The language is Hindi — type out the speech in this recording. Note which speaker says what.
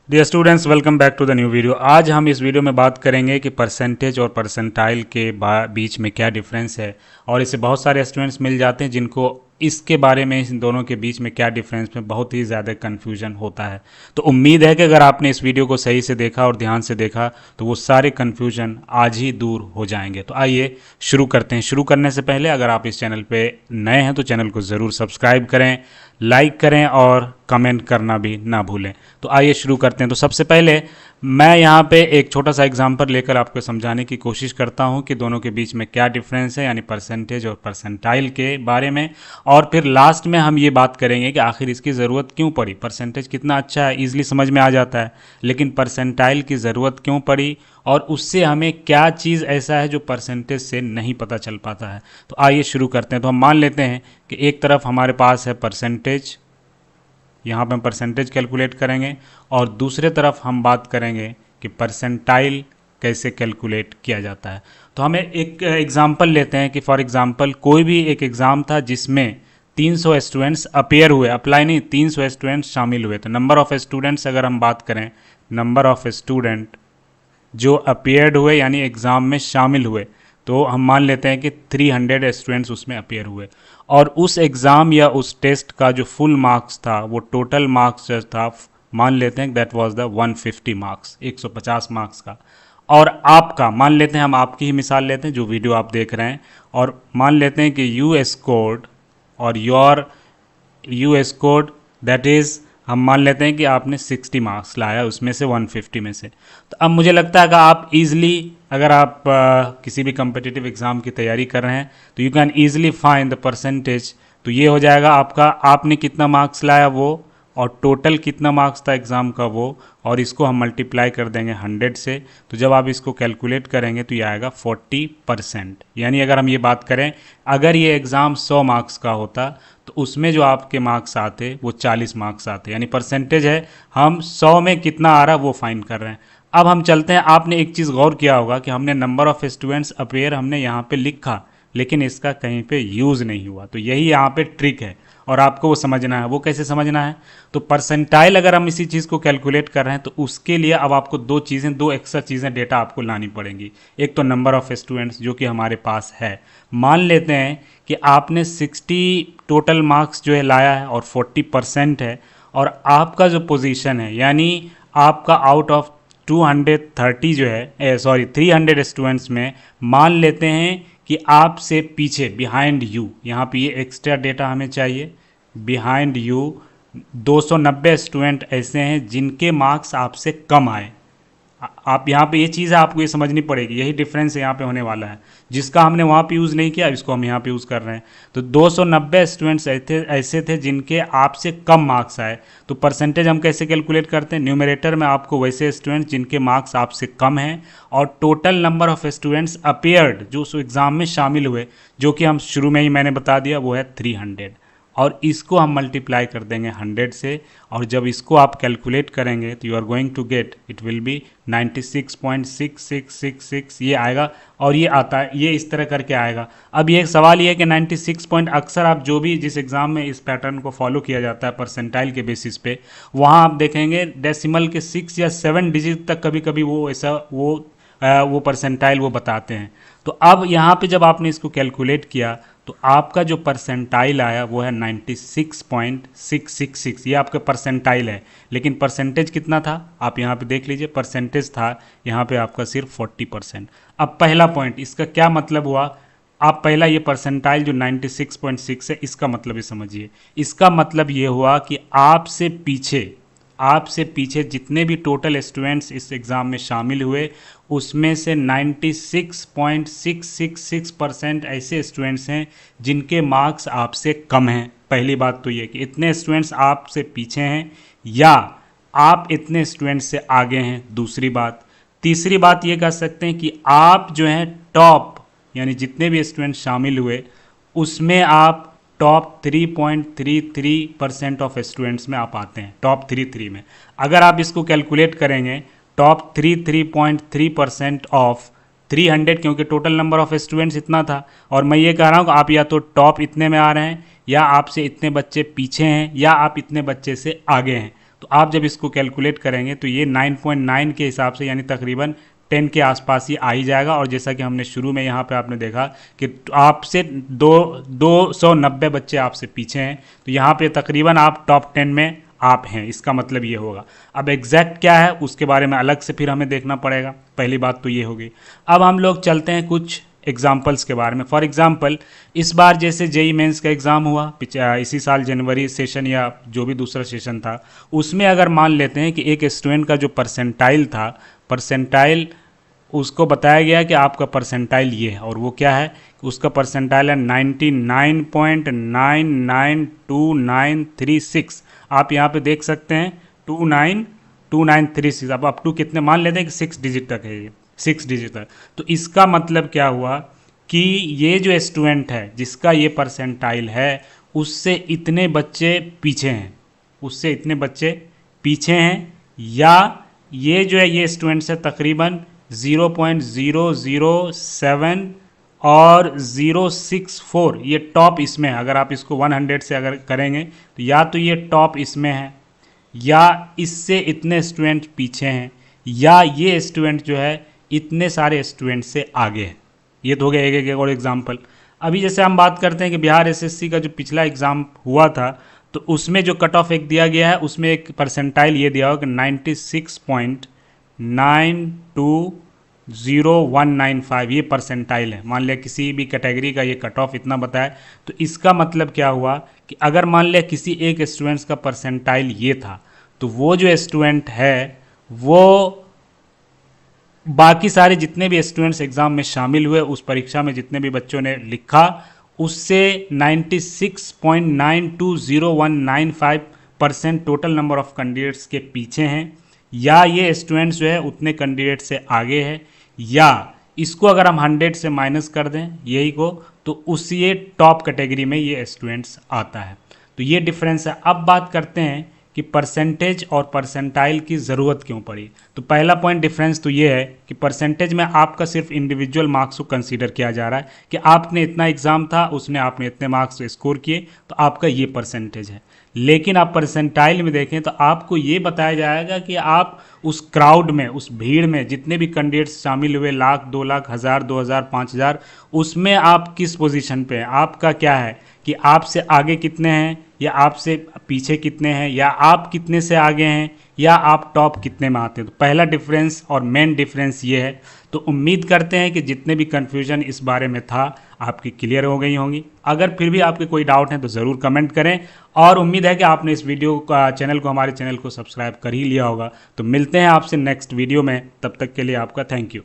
Speaker 1: Dear students, welcome back to the new video. आज हम इस वीडियो में बात करेंगे कि परसेंटेज और परसेंटाइल के बीच में क्या डिफरेंस है। और इससे बहुत सारे स्टूडेंट्स मिल जाते हैं जिनको इसके बारे में, इन दोनों के बीच में क्या डिफरेंस में बहुत ही ज़्यादा कन्फ्यूजन होता है। तो उम्मीद है कि अगर आपने इस वीडियो को सही से देखा और ध्यान से देखा तो वो सारे कन्फ्यूजन आज ही दूर हो जाएंगे। तो आइए शुरू करते हैं। शुरू करने से पहले अगर आप इस चैनल पे नए हैं तो चैनल को ज़रूर सब्सक्राइब करें, लाइक करें और कमेंट करना भी ना भूलें। तो आइए शुरू करते हैं। तो सबसे पहले मैं यहाँ पे एक छोटा सा एग्जांपल लेकर आपको समझाने की कोशिश करता हूँ कि दोनों के बीच में क्या डिफरेंस है, यानी परसेंटेज और परसेंटाइल के बारे में। और फिर लास्ट में हम ये बात करेंगे कि आखिर इसकी ज़रूरत क्यों पड़ी। परसेंटेज कितना अच्छा है, ईजिली समझ में आ जाता है, लेकिन परसेंटाइल की ज़रूरत क्यों पड़ी और उससे हमें क्या चीज़ ऐसा है जो परसेंटेज से नहीं पता चल पाता है। तो आइए शुरू करते हैं। तो हम मान लेते हैं कि एक तरफ हमारे पास है परसेंटेज, यहाँ पे हम परसेंटेज कैलकुलेट करेंगे, और दूसरे तरफ हम बात करेंगे कि परसेंटाइल कैसे कैलकुलेट किया जाता है। तो हमें एक एग्जांपल लेते हैं कि फॉर एग्जांपल कोई भी एक एग्ज़ाम था जिसमें 300 स्टूडेंट्स अपेयर हुए, अप्लाई नहीं, 300 स्टूडेंट्स शामिल हुए। तो नंबर ऑफ़ स्टूडेंट्स अगर हम बात करें, नंबर ऑफ़ स्टूडेंट जो अपेयर्ड हुए यानी एग्ज़ाम में शामिल हुए, तो हम मान लेते हैं कि 300 स्टूडेंट्स उसमें अपेयर हुए। और उस एग्ज़ाम या उस टेस्ट का जो फुल मार्क्स था, वो टोटल मार्क्स जो था, मान लेते हैं that was the 150 marks, 150 marks का। और आपका मान लेते हैं, हम आपकी ही मिसाल लेते हैं जो वीडियो आप देख रहे हैं, और मान लेते हैं कि यू स्कोर्ड और your you scored that is, हम मान लेते हैं कि आपने 60 मार्क्स लाया उसमें से 150 में से। तो अब मुझे लगता है कि आप इजीली, अगर आप किसी भी कम्पिटिटिव एग्ज़ाम की तैयारी कर रहे हैं तो you can easily find the percentage. तो ये हो जाएगा आपका, आपने कितना मार्क्स लाया वो, और टोटल कितना मार्क्स था एग्ज़ाम का वो, और इसको हम मल्टीप्लाई कर देंगे 100 से। तो जब आप इसको कैलकुलेट करेंगे तो ये आएगा 40%। यानी अगर हम ये बात करें, अगर ये एग्ज़ाम 100 मार्क्स का होता तो उसमें जो आपके मार्क्स आते वो 40 मार्क्स आते। यानी परसेंटेज है, हम 100 में कितना आ रहा है वो फाइंड कर रहे हैं। अब हम चलते हैं, आपने एक चीज़ गौर किया होगा कि हमने नंबर ऑफ़ स्टूडेंट्स अपेयर हमने यहाँ पे लिखा, लेकिन इसका कहीं पे यूज़ नहीं हुआ। तो यही यहाँ पे ट्रिक है और आपको वो समझना है। वो कैसे समझना है? तो परसेंटाइल अगर हम इसी चीज़ को कैलकुलेट कर रहे हैं तो उसके लिए अब आपको दो एक्स्ट्रा चीज़ें डेटा आपको लानी पड़ेंगी। एक तो नंबर ऑफ़ स्टूडेंट्स जो कि हमारे पास है, मान लेते हैं कि आपने 60 टोटल मार्क्स जो है लाया है और 40% है, और आपका जो पोजीशन है यानी आपका आउट ऑफ 230 जो है, सॉरी 300 स्टूडेंट्स में मान लेते हैं कि आपसे पीछे, बिहाइंड यू, यहाँ पे ये एक्स्ट्रा डेटा हमें चाहिए, बिहाइंड यू 290 स्टूडेंट ऐसे हैं जिनके मार्क्स आपसे कम आए। आप यहाँ पे ये चीज़ है आपको ये समझनी पड़ेगी, यही डिफरेंस यहाँ पे होने वाला है। जिसका हमने वहाँ पे यूज़ नहीं किया इसको हम यहाँ पे यूज़ कर रहे हैं। तो 290 स्टूडेंट्स ऐसे थे जिनके आपसे कम मार्क्स आए। तो परसेंटेज हम कैसे कैलकुलेट करते हैं? न्यूमरेटर में आपको वैसे स्टूडेंट्स जिनके मार्क्स आपसे कम हैं, और total number of students appeared जो उस एग्ज़ाम में शामिल हुए, जो कि हम शुरू में ही मैंने बता दिया वो है 300, और इसको हम मल्टीप्लाई कर देंगे 100 से। और जब इसको आप कैलकुलेट करेंगे तो you are going to get, it will be 96.6666 ये आएगा। और ये आता है, ये इस तरह करके आएगा। अब ये सवाल ये है कि 96 पॉइंट, अक्सर आप जो भी जिस एग्ज़ाम में इस पैटर्न को फॉलो किया जाता है परसेंटाइल के बेसिस पे, वहाँ आप देखेंगे डेसिमल के 6 या 7 डिजिट तक कभी कभी वो ऐसा वो परसेंटाइल वो बताते हैं। तो अब यहाँ पे जब आपने इसको कैलकुलेट किया तो आपका जो परसेंटाइल आया वो है 96.666, ये आपका परसेंटाइल है। लेकिन परसेंटेज कितना था आप यहाँ पे देख लीजिए, परसेंटेज था यहाँ पे आपका सिर्फ 40%। अब पहला पॉइंट, इसका क्या मतलब हुआ? आप पहला ये परसेंटाइल जो 96.6 है इसका मतलब ये समझिए। इसका मतलब ये हुआ कि आपसे पीछे जितने भी टोटल स्टूडेंट्स इस एग्ज़ाम में शामिल हुए, उसमें से 96.666% ऐसे स्टूडेंट्स हैं जिनके मार्क्स आपसे कम हैं। पहली बात तो ये कि इतने स्टूडेंट्स आपसे पीछे हैं या आप इतने स्टूडेंट्स से आगे हैं, दूसरी बात। तीसरी बात ये कह सकते हैं कि आप जो हैं टॉप, यानी जितने भी स्टूडेंट शामिल हुए उसमें आप टॉप 3.33% ऑफ स्टूडेंट्स में आप आते हैं, टॉप 33 में। अगर आप इसको कैलकुलेट करेंगे, टॉप 3.3% ऑफ 300, क्योंकि टोटल नंबर ऑफ स्टूडेंट्स इतना था, और मैं ये कह रहा हूँ कि आप या तो टॉप इतने में आ रहे हैं, या आपसे इतने बच्चे पीछे हैं, या आप इतने बच्चे से आगे हैं। तो आप जब इसको कैलकुलेट करेंगे तो ये 9.9 के हिसाब से यानी तकरीबन 10 के आसपास ही आ ही जाएगा। और जैसा कि हमने शुरू में यहाँ पे आपने देखा कि आपसे 290 बच्चे आपसे पीछे हैं, तो यहाँ पे तकरीबन आप टॉप 10 में आप हैं, इसका मतलब ये होगा। अब एग्जैक्ट क्या है उसके बारे में अलग से फिर हमें देखना पड़ेगा, पहली बात तो ये होगी। अब हम लोग चलते हैं कुछ एग्जाम्पल्स के बारे में। फॉर एग्जाम्पल इस बार जैसे जेई मेंस का एग्ज़ाम हुआ इसी साल जनवरी सेशन या जो भी दूसरा सेशन था, उसमें अगर मान लेते हैं कि एक स्टूडेंट का जो परसेंटाइल था, परसेंटाइल उसको बताया गया कि आपका परसेंटाइल ये है, और वो क्या है, उसका परसेंटाइल है 99.992936। आप यहाँ पे देख सकते हैं 292936। अब अप टू कितने मान लेते हैं कि 6 डिजिट तक है, ये 6 डिजिट तक। तो इसका मतलब क्या हुआ कि ये जो स्टूडेंट है जिसका ये परसेंटाइल है उससे इतने बच्चे पीछे हैं, उससे इतने बच्चे पीछे हैं, या ये जो है ये स्टूडेंट्स है तकरीबन 0.007 और 064, ये टॉप इसमें है। अगर आप इसको 100 से अगर करेंगे तो या तो ये टॉप इसमें है, या इससे इतने स्टूडेंट पीछे हैं, या ये स्टूडेंट जो है इतने सारे स्टूडेंट से आगे है। ये तो हो गया एक और एग्जाम्पल। अभी जैसे हम बात करते हैं कि बिहार एसएससी का जो पिछला एग्ज़ाम हुआ था, तो उसमें जो कट ऑफ एक दिया गया है उसमें एक परसेंटाइल ये दिया होगा कि 96.9209195 ये परसेंटाइल है। मान लिया किसी भी कैटेगरी का ये कट ऑफ इतना बताया, तो इसका मतलब क्या हुआ कि अगर मान लिया किसी एक स्टूडेंट्स का परसेंटाइल ये था, तो वो जो स्टूडेंट है वो बाकी सारे जितने भी स्टूडेंट्स एग्ज़ाम में शामिल हुए, उस परीक्षा में जितने भी बच्चों ने लिखा, उससे 96.920195% टोटल नंबर ऑफ कैंडिडेट्स के पीछे हैं, या ये स्टूडेंट्स जो है उतने कैंडिडेट से आगे है, या इसको अगर हम 100 से माइनस कर दें यही को, तो उस ये टॉप कैटेगरी में ये स्टूडेंट्स आता है। तो ये डिफरेंस है। अब बात करते हैं कि परसेंटेज और परसेंटाइल की ज़रूरत क्यों पड़ी। तो पहला पॉइंट डिफरेंस तो ये है कि परसेंटेज में आपका सिर्फ इंडिविजुअल मार्क्स को कंसीडर किया जा रहा है कि आपने इतना एग्ज़ाम था, उसने आपने इतने मार्क्स स्कोर किए, तो आपका ये परसेंटेज है। लेकिन आप परसेंटाइल में देखें तो आपको ये बताया जाएगा कि आप उस क्राउड में, उस भीड़ में जितने भी कैंडिडेट्स शामिल हुए, लाख, 2 लाख, 1000, 2000, 5000, उसमें आप किस पोजीशन पे हैं, आपका क्या है कि आपसे आगे कितने हैं या आपसे पीछे कितने हैं, या आप कितने से आगे हैं, या आप टॉप कितने में आते हैं। तो पहला डिफरेंस और मेन डिफरेंस ये है। तो उम्मीद करते हैं कि जितने भी कन्फ्यूजन इस बारे में था आपकी क्लियर हो गई होंगी। अगर फिर भी आपके कोई डाउट है तो ज़रूर कमेंट करें, और उम्मीद है कि आपने इस वीडियो का हमारे चैनल को सब्सक्राइब कर ही लिया होगा। तो मिलते हैं आपसे नेक्स्ट वीडियो में, तब तक के लिए आपका थैंक यू।